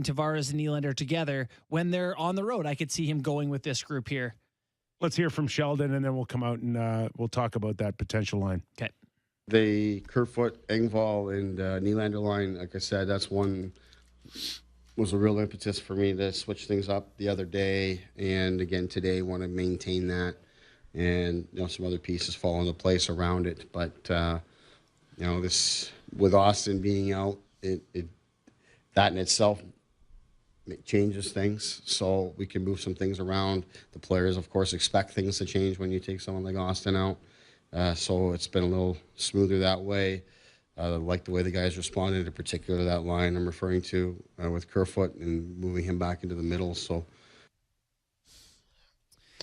Tavares and Nylander together when they're on the road. I could see him going with this group here. Let's hear from Sheldon, and then we'll come out and we'll talk about that potential line. Okay. The Kerfoot, Engvall, and Nylander line, like I said, that's one was a real impetus for me to switch things up the other day, and again today want to maintain that, and some other pieces fall into place around it. But this with Austin being out, it that in itself changes things, so we can move some things around. The players, of course, expect things to change when you take someone like Austin out. So it's been a little smoother that way. I like the way the guys responded, in particular to that line I'm referring to with Kerfoot and moving him back into the middle. So,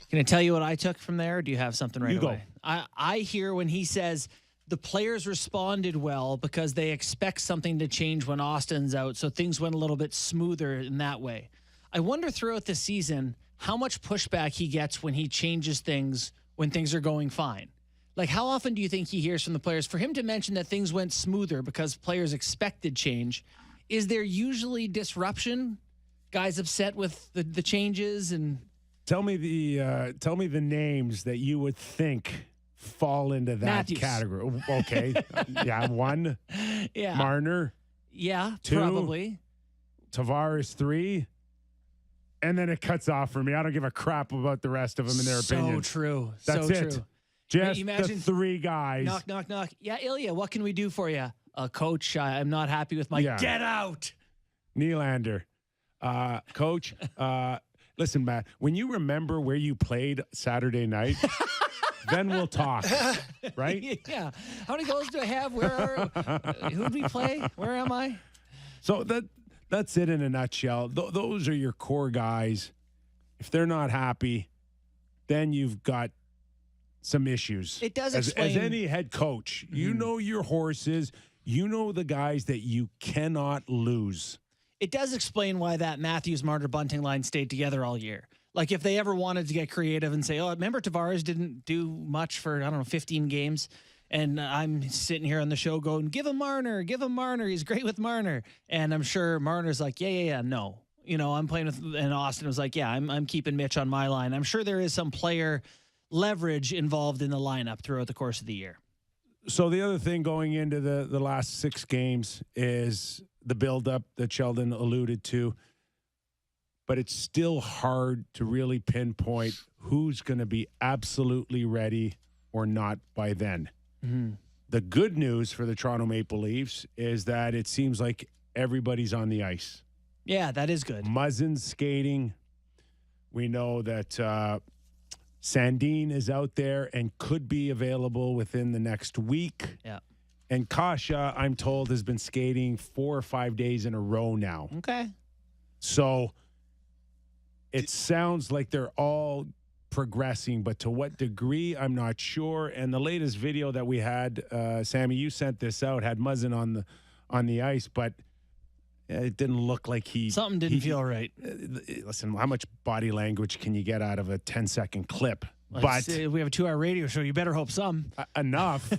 can I tell you what I took from there? Or do you have something right You away? I hear when he says the players responded well because they expect something to change when Austin's out, so things went a little bit smoother in that way. I wonder throughout the season how much pushback he gets when he changes things when things are going fine. Like, how often do you think he hears from the players? For him to mention that things went smoother because players expected change, is there usually disruption? Guys upset with the changes? And tell me the names that you would think fall into that Matthews. category. Okay. Yeah, one. Yeah. Marner. Yeah, two. probably. Tavares, 3. And then it cuts off for me. I don't give a crap about the rest of them in their opinions. So true. That's so it. true. Just Imagine, the 3 guys. Knock, knock, knock. Yeah, Ilya, what can we do for you? Coach, I'm not happy with my get out. Nylander. Coach, listen, Matt, when you remember where you played Saturday night, then we'll talk, right? Yeah. How many goals do I have? Who'd we play? Where am I? So that's it in a nutshell. Those are your core guys. If they're not happy, then you've got some issues. It does explain. As any head coach, you know your horses. You know the guys that you cannot lose. It does explain why that Matthews, Marner, Bunting line stayed together all year. Like, if they ever wanted to get creative and say, oh, remember Tavares didn't do much for, 15 games. And I'm sitting here on the show going, give him Marner. He's great with Marner. And I'm sure Marner's like, yeah, no. I'm playing with, and Austin was like, yeah, I'm keeping Mitch on my line. I'm sure there is some player leverage involved in the lineup throughout the course of the year. So the other thing going into the last 6 games is the buildup that Sheldon alluded to. But it's still hard to really pinpoint who's going to be absolutely ready or not by then. Mm-hmm. The good news for the Toronto Maple Leafs is that it seems like everybody's on the ice. Yeah, that is good. Muzzin's skating. We know that Sandin is out there and could be available within the next week. Yeah. And Kasha, I'm told, has been skating 4 or 5 days in a row now. Okay. So it sounds like they're all progressing, but to what degree, I'm not sure. And the latest video that we had, Sammy, you sent this out, had Muzzin on the ice, but it didn't look like something didn't feel right. Listen, how much body language can you get out of a 10-second clip? We But have a 2-hour radio show. You better hope some. enough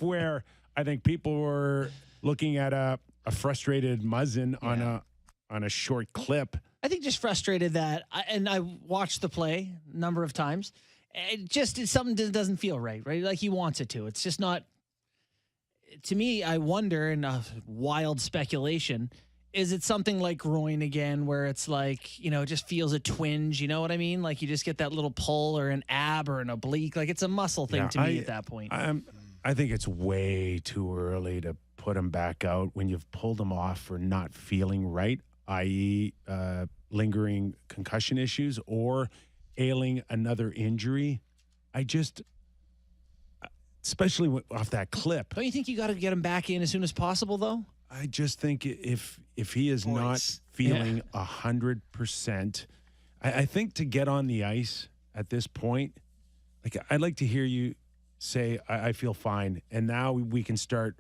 where I think people were looking at a frustrated Muzzin on a short clip. I think just frustrated that, and I watched the play a number of times. It's something that doesn't feel right? Like he wants it to. It's just not. To me, I wonder, in a wild speculation, is it something like groin again, where it's like, it just feels a twinge? You know what I mean? Like you just get that little pull or an ab or an oblique. Like it's a muscle thing to me at that point. I think it's way too early to put him back out when you've pulled him off for not feeling right, i.e. Lingering concussion issues or ailing another injury. Especially off that clip. Don't you think you got to get him back in as soon as possible, though? I just think if he is not feeling 100%, I think to get on the ice at this point, like I'd like to hear you say, I feel fine. And now we can start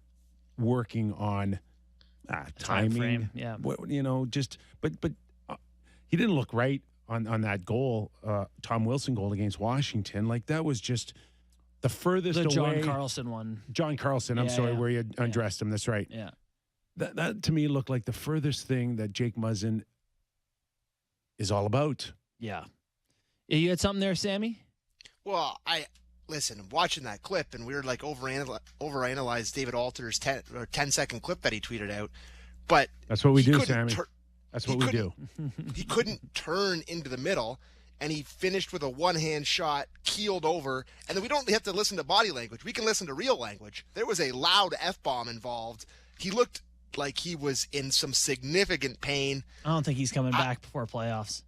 working on timing. Frame, yeah. But he didn't look right on that goal, Tom Wilson goal against Washington. Like that was just the furthest away. The John Carlson one. John Carlson, I'm sorry, where you undressed him. That's right. Yeah. That to me looked like the furthest thing that Jake Muzzin is all about. Yeah. You had something there, Sammy? Well, listen, watching that clip, and we were like overanalyze David Alter's 10-second clip that he tweeted out. But that's what we do, Sammy. That's what we do. He couldn't turn into the middle, and he finished with a one-hand shot, keeled over. And then we don't have to listen to body language. We can listen to real language. There was a loud F-bomb involved. He looked like he was in some significant pain. I don't think he's coming back before playoffs.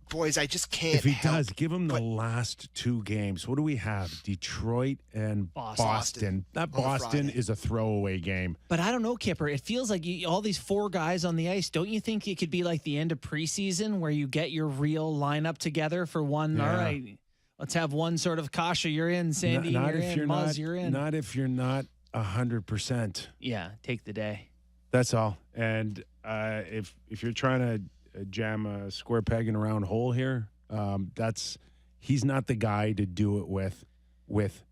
Boys, I just can't. If he does, give him the last 2 games. What do we have? Detroit and Boston. That Boston is a throwaway game. But I don't know, Kyper. It feels like all these 4 guys on the ice. Don't you think it could be like the end of preseason where you get your real lineup together for one? Yeah. All right, let's have one sort of Kasha, you're in. Sandy, not you're if in. You're Muzz, not, you're in. Not if you're not 100%. Yeah, take the day. That's all. And if you're trying to jam a square peg in a round hole here, he's not the guy to do it with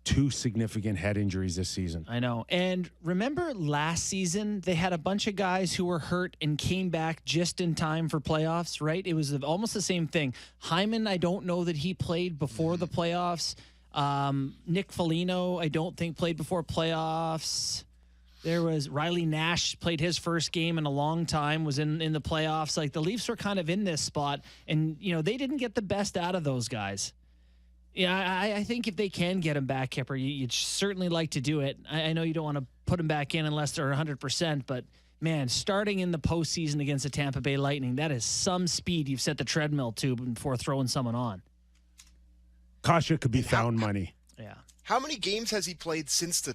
2 significant head injuries this season. I know. And remember last season, they had a bunch of guys who were hurt and came back just in time for playoffs, right? It was almost the same thing. Hyman, I don't know that he played before the playoffs. Nick Foligno, I don't think played before playoffs. There was Riley Nash, played his first game in a long time, was in the playoffs. Like, the Leafs were kind of in this spot, and, they didn't get the best out of those guys. Yeah, I think if they can get him back, Kyper, you'd certainly like to do it. I know you don't want to put him back in unless they're 100%, but, man, starting in the postseason against the Tampa Bay Lightning, that is some speed you've set the treadmill to before throwing someone on. Kasha could be found money. Yeah. How many games has he played since the